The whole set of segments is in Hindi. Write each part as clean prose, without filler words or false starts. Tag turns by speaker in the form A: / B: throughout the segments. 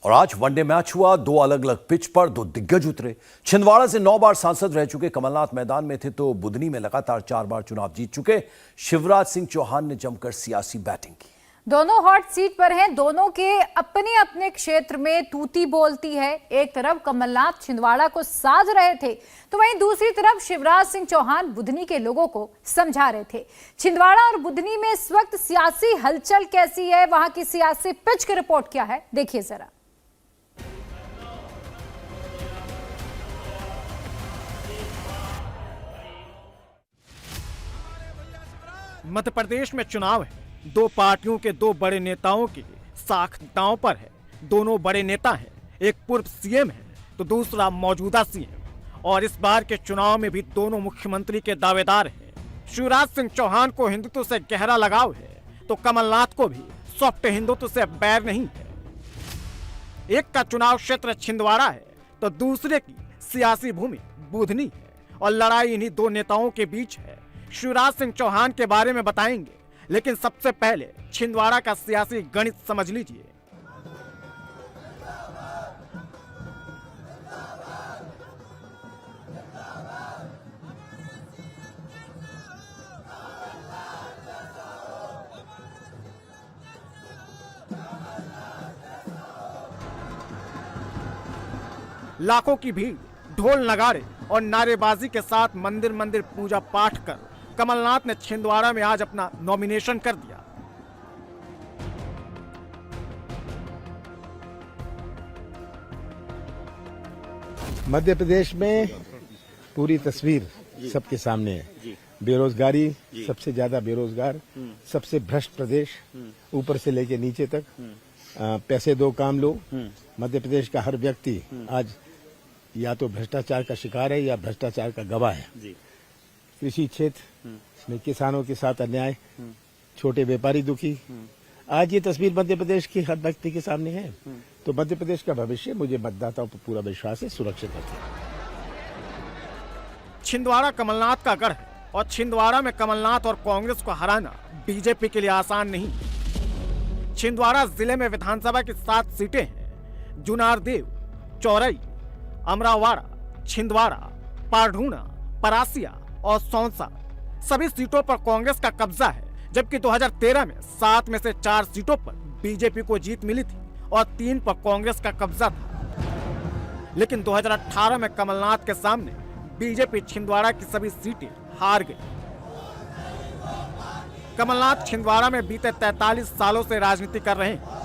A: और आज वनडे मैच हुआ। दो अलग अलग पिच पर दो दिग्गज उतरे। छिंदवाड़ा से 9 बार सांसद रह चुके कमलनाथ मैदान में थे तो बुधनी में लगातार 4 बार चुनाव जीत चुके शिवराज सिंह चौहान ने जमकर सियासी बैटिंग की।
B: दोनों हॉट सीट पर हैं। दोनों के अपने अपने क्षेत्र में तूती बोलती है। एक तरफ कमलनाथ छिंदवाड़ा को साध रहे थे तो वहीं दूसरी तरफ शिवराज सिंह चौहान बुधनी के लोगों को समझा रहे थे। छिंदवाड़ा और बुधनी में इस वक्त सियासी हलचल कैसी है, वहां की सियासी पिच की रिपोर्ट क्या है, देखिए जरा।
C: मध्य प्रदेश में चुनाव है। दो पार्टियों के दो बड़े नेताओं की साख दांव पर है। दोनों बड़े नेता हैं, एक पूर्व सीएम है तो दूसरा मौजूदा सीएम। और इस बार के चुनाव में भी दोनों मुख्यमंत्री के दावेदार हैं। शिवराज सिंह चौहान को हिंदुत्व से गहरा लगाव है तो कमलनाथ को भी सॉफ्ट हिंदुत्व से बैर नहीं है। एक का चुनाव क्षेत्र छिंदवाड़ा है तो दूसरे की सियासी भूमि बुधनी है और लड़ाई इन्हीं दो नेताओं के बीच है। शिवराज सिंह चौहान के बारे में बताएंगे, लेकिन सबसे पहले छिंदवाड़ा का सियासी गणित समझ लीजिए। लाखों की भीड़, ढोल नगाड़े और नारेबाजी के साथ मंदिर मंदिर पूजा पाठ कर कमलनाथ ने छिंदवाड़ा में आज अपना नॉमिनेशन कर दिया।
D: मध्य प्रदेश में पूरी तस्वीर सबके सामने है। बेरोजगारी, सबसे ज्यादा बेरोजगार, सबसे भ्रष्ट प्रदेश, ऊपर से लेके नीचे तक। पैसे दो काम लो। मध्य प्रदेश का हर व्यक्ति आज या तो भ्रष्टाचार का शिकार है या भ्रष्टाचार का गवाह है। कृषि क्षेत्र में किसानों के साथ अन्याय, छोटे व्यापारी दुखी। आज ये तस्वीर मध्य प्रदेश की हर व्यक्ति के सामने है। तो मध्य प्रदेश का भविष्य, मुझे मतदाताओं पर पूरा विश्वास है, सुरक्षित है।
C: छिंदवाड़ा कमलनाथ का गढ़ है और छिंदवाड़ा में कमलनाथ और कांग्रेस को हराना बीजेपी के लिए आसान नहीं। छिंदवाड़ा जिले में विधानसभा की 7 सीटें हैं। जुनारदेव, चौरई, अमरावाड़ा, छिंदवाड़ा, पारढूणा, परासिया और सौंसा, सभी सीटों पर कांग्रेस का कब्जा है। जबकि 2013 में 7 में से 4 सीटों पर बीजेपी को जीत मिली थी और 3 पर कांग्रेस का कब्जा था। लेकिन 2018 में कमलनाथ के सामने बीजेपी छिंदवाड़ा की सभी सीटें हार गई। कमलनाथ छिंदवाड़ा में बीते 43 सालों से राजनीति कर रहे हैं।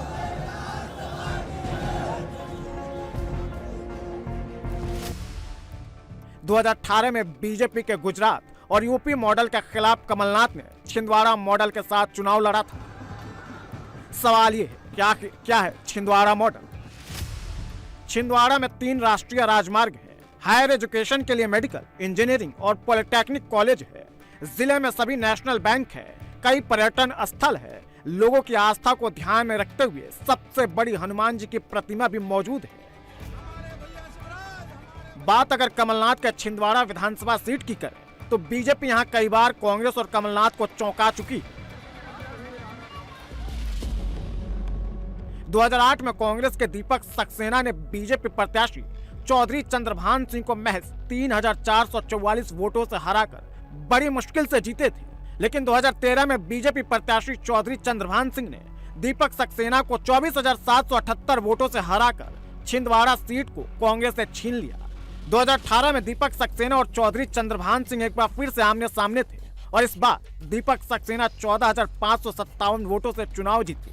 C: दो 2018 में बीजेपी के गुजरात और यूपी मॉडल के खिलाफ कमलनाथ ने छिंदवाड़ा मॉडल के साथ चुनाव लड़ा था। सवाल ये है, क्या है छिंदवाड़ा मॉडल? छिंदवाड़ा में 3 राष्ट्रीय राजमार्ग है। हायर एजुकेशन के लिए मेडिकल, इंजीनियरिंग और पॉलिटेक्निक कॉलेज है। जिले में सभी नेशनल बैंक है। कई पर्यटन स्थल है। लोगों की आस्था को ध्यान में रखते हुए सबसे बड़ी हनुमान जी की प्रतिमा भी मौजूद है। बात अगर कमलनाथ के छिंदवाड़ा विधानसभा सीट की करें तो बीजेपी यहां कई बार कांग्रेस और कमलनाथ को चौंका चुकी है। 2008 में कांग्रेस के दीपक सक्सेना ने बीजेपी प्रत्याशी चौधरी चंद्रभान सिंह को महज 3444 वोटों से हराकर बड़ी मुश्किल से जीते थे। लेकिन 2013 में बीजेपी प्रत्याशी चौधरी चंद्रभान सिंह ने दीपक सक्सेना को 24,778 वोटों से हराकर छिंदवाड़ा सीट को कांग्रेस से छीन लिया। 2018 में दीपक सक्सेना और चौधरी चंद्रभान सिंह एक बार फिर से आमने सामने थे और इस बार दीपक सक्सेना 14,557 वोटों से चुनाव जीते।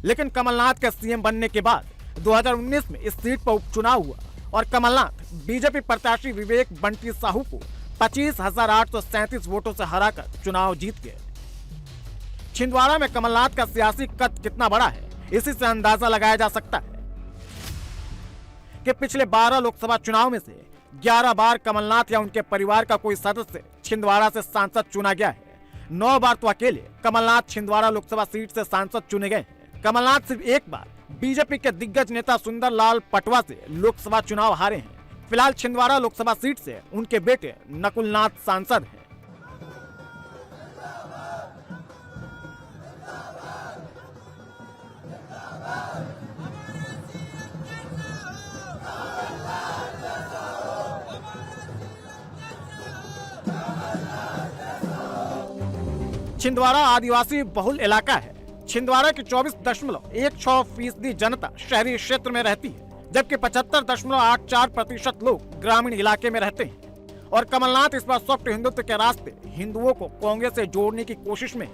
C: लेकिन कमलनाथ के सीएम बनने के बाद 2019 में इस सीट पर उपचुनाव हुआ और कमलनाथ बीजेपी प्रत्याशी विवेक बंटी साहू को 25,837 वोटों से हराकर चुनाव जीत गए। छिंदवाड़ा में कमलनाथ का सियासी कद कितना बड़ा है, इसी से अंदाजा लगाया जा सकता है कि पिछले 12 लोकसभा चुनाव में से 11 बार कमलनाथ या उनके परिवार का कोई सदस्य छिंदवाड़ा से सांसद चुना गया है। 9 बार तो अकेले कमलनाथ छिंदवाड़ा लोकसभा सीट से सांसद चुने गए हैं। कमलनाथ सिर्फ एक बार बीजेपी के दिग्गज नेता सुंदर लाल पटवा से लोकसभा चुनाव हारे हैं। फिलहाल छिंदवाड़ा लोकसभा सीट से उनके बेटे नकुलनाथ सांसद हैं। छिंदवाड़ा आदिवासी बहुल इलाका है। छिंदवाड़ा की 24.16% जनता शहरी क्षेत्र में रहती है, जबकि 75.84% लोग ग्रामीण इलाके में रहते हैं। और कमलनाथ इस बार सॉफ्ट हिंदुत्व के रास्ते हिंदुओं को कांग्रेस से जोड़ने की कोशिश में है,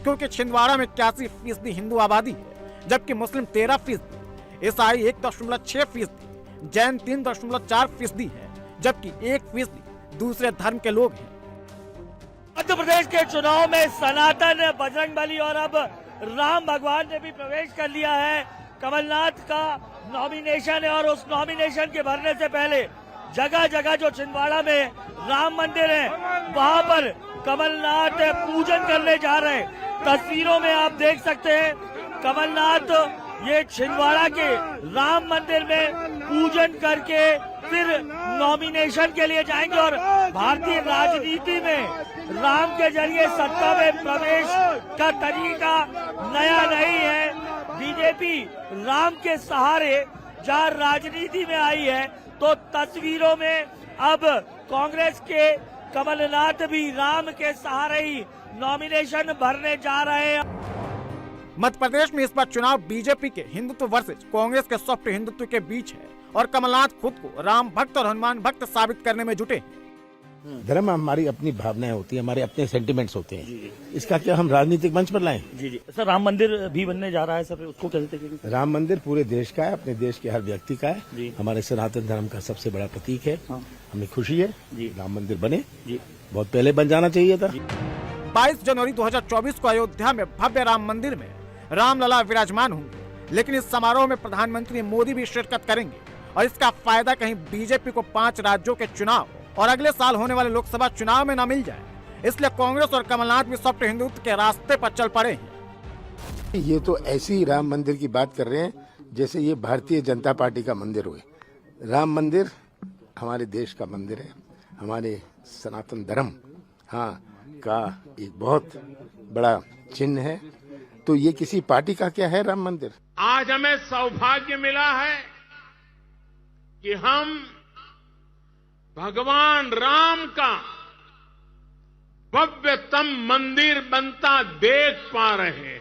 C: क्योंकि छिंदवाड़ा में 81% हिंदू आबादी है, जबकि मुस्लिम 13%, ईसाई 1.6%, जैन 3.4% है, जबकि 1% दूसरे धर्म के लोग हैं।
E: मध्य प्रदेश के चुनाव में सनातन, बजरंगबली और अब राम भगवान ने भी प्रवेश कर लिया है। कमलनाथ का नॉमिनेशन है और उस नॉमिनेशन के भरने से पहले जगह जगह जो छिंदवाड़ा में राम मंदिर है वहां पर कमलनाथ पूजन करने जा रहे हैं। तस्वीरों में आप देख सकते हैं कमलनाथ ये छिंदवाड़ा के राम मंदिर में पूजन करके फिर नॉमिनेशन के लिए जाएंगे और भारतीय राजनीति में राम के जरिए सत्ता में प्रवेश का तरीका नया नहीं है। बीजेपी राम के सहारे जहाँ राजनीति में आई है तो तस्वीरों में अब कांग्रेस के कमलनाथ भी राम के सहारे ही नॉमिनेशन भरने जा रहे हैं।
C: मध्य प्रदेश में इस बार चुनाव बीजेपी के हिंदुत्व वर्सेस कांग्रेस के सॉफ्ट हिंदुत्व के बीच है और कमलनाथ खुद को राम भक्त और हनुमान भक्त साबित करने में जुटे हैं।
D: धर्म हमारी अपनी भावनाएं होती है, हमारे अपने सेंटिमेंट्स होते हैं। इसका क्या हम राजनीतिक मंच पर लाएं?
E: जी जी सर, राम मंदिर भी बनने जा रहा है सर, उसको कैसे देखेंगे?
D: राम मंदिर पूरे देश का है, अपने देश के हर व्यक्ति का है, हमारे सनातन धर्म का सबसे बड़ा प्रतीक है। हमें खुशी है राम मंदिर बने, बहुत पहले बन जाना चाहिए था।
C: 22 जनवरी 2024 को अयोध्या में भव्य राम मंदिर में रामलला विराजमान होंगे, लेकिन इस समारोह में प्रधानमंत्री मोदी भी शिरकत करेंगे और इसका फायदा कहीं बीजेपी को 5 राज्यों के चुनाव और अगले साल होने वाले लोकसभा चुनाव में न मिल जाए। इसलिए कांग्रेस और कमलनाथ भी सॉफ्ट हिंदुत्व के रास्ते पर चल पड़े हैं।
D: ये तो ऐसे ही राम मंदिर की बात कर रहे हैं जैसे ये भारतीय जनता पार्टी का मंदिर हुए। राम मंदिर हमारे देश का मंदिर है, हमारे सनातन धर्म का एक बहुत बड़ा चिन्ह है। तो ये किसी पार्टी का क्या है राम मंदिर?
F: आज हमें सौभाग्य मिला है कि हम भगवान राम का भव्यतम मंदिर बनता देख पा रहे हैं।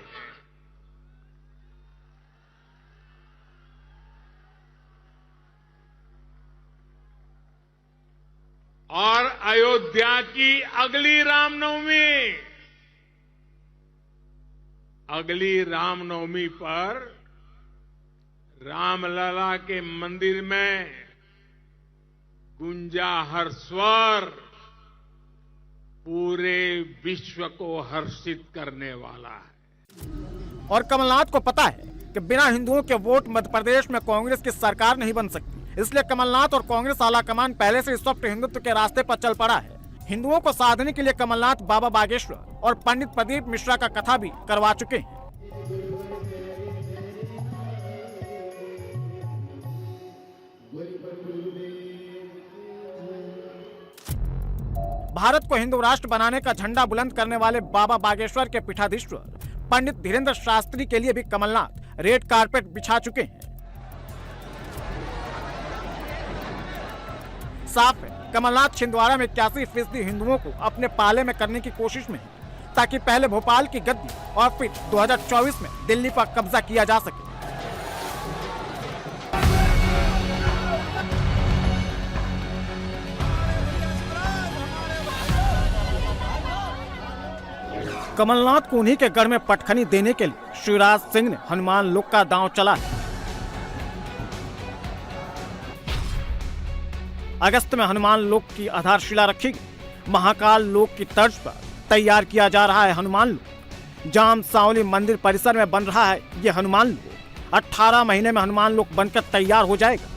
F: और अयोध्या की अगली रामनवमी पर रामलला के मंदिर में गुंजा हर स्वर पूरे विश्व को हर्षित करने वाला है।
C: और कमलनाथ को पता है कि बिना हिंदुओं के वोट मध्य प्रदेश में कांग्रेस की सरकार नहीं बन सकती। इसलिए कमलनाथ और कांग्रेस आलाकमान पहले से सॉफ्ट हिंदुत्व के रास्ते पर चल पड़ा है। हिंदुओं को साधने के लिए कमलनाथ बाबा बागेश्वर और पंडित प्रदीप मिश्रा का कथा भी करवा चुके हैं। भारत को हिंदू राष्ट्र बनाने का झंडा बुलंद करने वाले बाबा बागेश्वर के पीठाधीश्वर पंडित धीरेन्द्र शास्त्री के लिए भी कमलनाथ रेड कारपेट बिछा चुके हैं। साफ है कमलनाथ छिंदवाड़ा में 81% हिंदुओं को अपने पाले में करने की कोशिश में है, ताकि पहले भोपाल की गद्दी और फिर 2024 में दिल्ली पर कब्जा किया जा सके। कमलनाथ को उन्हीं के गढ़ में पटखनी देने के लिए शिवराज सिंह ने हनुमान लोक का दांव चला है। अगस्त में हनुमान लोक की आधारशिला रखी गई। महाकाल लोक की तर्ज पर तैयार किया जा रहा है हनुमान लोक। जाम सांवली मंदिर परिसर में बन रहा है ये हनुमान लोक। 18 महीने में हनुमान लोक बनकर तैयार हो जाएगा।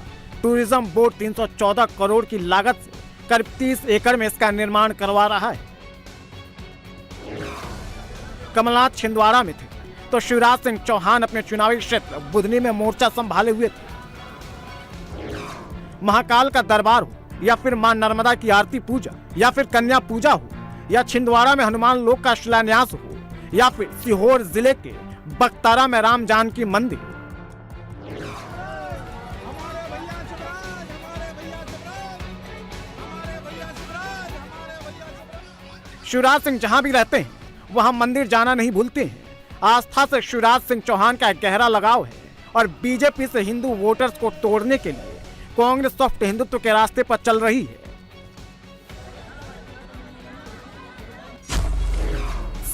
C: टूरिज्म बोर्ड 314 करोड़ की लागत से करीब 30 एकड़ में इसका निर्माण करवा रहा है। कमलनाथ छिंदवाड़ा में थे तो शिवराज सिंह चौहान अपने चुनावी क्षेत्र बुधनी में मोर्चा संभाले हुए थे। महाकाल का दरबार हो या फिर मां नर्मदा की आरती पूजा या फिर कन्या पूजा हो या छिंदवाड़ा में हनुमान लोक का शिलान्यास हो या फिर सीहोर जिले के बख्तारा में राम जानकी मंदिर, शिवराज सिंह जहां भी रहते हैं वहां मंदिर जाना नहीं भूलते हैं। आस्था से शिवराज सिंह चौहान का एक गहरा लगाव है और बीजेपी से हिंदू वोटर्स को तोड़ने के लिए कांग्रेस सॉफ्ट हिंदुत्व के रास्ते पर चल रही है।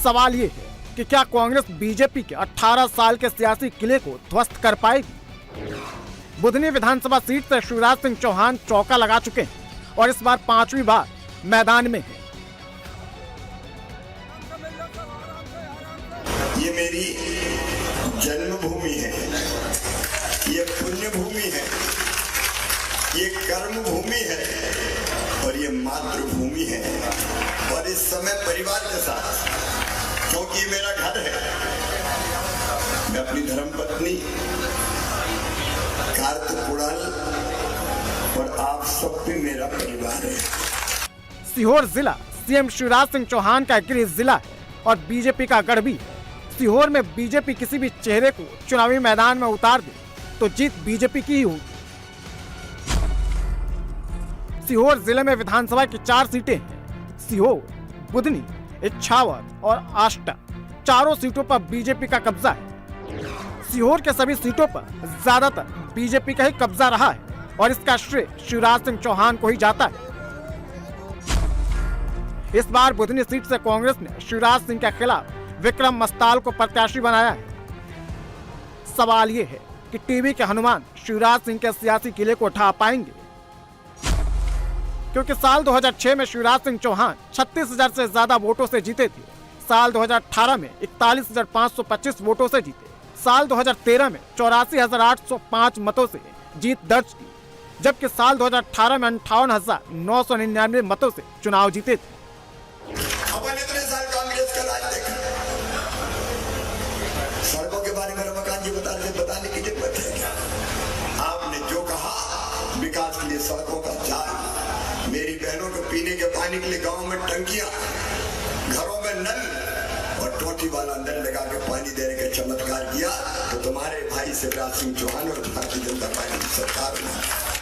C: सवाल ये है कि क्या कांग्रेस बीजेपी के 18 साल के सियासी किले को ध्वस्त कर पाएगी? बुधनी विधानसभा सीट से शिवराज सिंह चौहान चौका लगा चुके हैं और इस बार 5वीं बार मैदान में है।
G: ये मेरी जन्मभूमि है, ये पुण्य भूमि है, ये कर्म भूमि है और ये मातृभूमि है। और इस समय परिवार के साथ, क्योंकि ये मेरा घर है, मैं अपनी धर्मपत्नी कार्तिक पुराण और आप सब भी मेरा परिवार है।
C: सीहोर जिला सीएम शिवराज सिंह चौहान का गृह जिला है और बीजेपी का गढ़ भी है। सीहोर में बीजेपी किसी भी चेहरे को चुनावी मैदान में उतार दे तो जीत बीजेपी की ही होगी। सीहोर जिले में विधानसभा की 4 सीटें हैं। सीहोर, बुधनी, इच्छावर और आष्टा, चारों सीटों पर बीजेपी का कब्जा है। सीहोर के सभी सीटों पर ज्यादातर बीजेपी का ही कब्जा रहा है और इसका श्रेय शिवराज सिंह चौहान को ही जाता है। इस बार बुधनी सीट से कांग्रेस ने शिवराज सिंह के खिलाफ विक्रम मस्ताल को प्रत्याशी बनाया है। सवाल ये है कि टीवी के हनुमान शिवराज सिंह के सियासी किले को उठा पाएंगे, क्योंकि साल 2006 में शिवराज सिंह चौहान 36,000 से ज्यादा वोटों से जीते थे। साल 2018 में 41,525 वोटों से जीते। साल 2013 में 84,805 मतों से जीत दर्ज की, जबकि साल 2018 में 58,999 मतों से चुनाव जीते थे।
G: अपन इतने साल कांग्रेस का राज देखा, सड़कों के बारे में रमाकांत जी बताने की जरूरत है क्या? आपने जो कहा विकास के लिए सड़कों का जाल, मेरी बहनों को पीने के पानी के लिए गांव में टंकियां, घरों में नल और टोटी वाला नल लगा के पानी देने का चमत्कार किया तो तुम्हारे भाई शिवराज सिंह चौहान और भारतीय जनता पार्टी की सरकार ने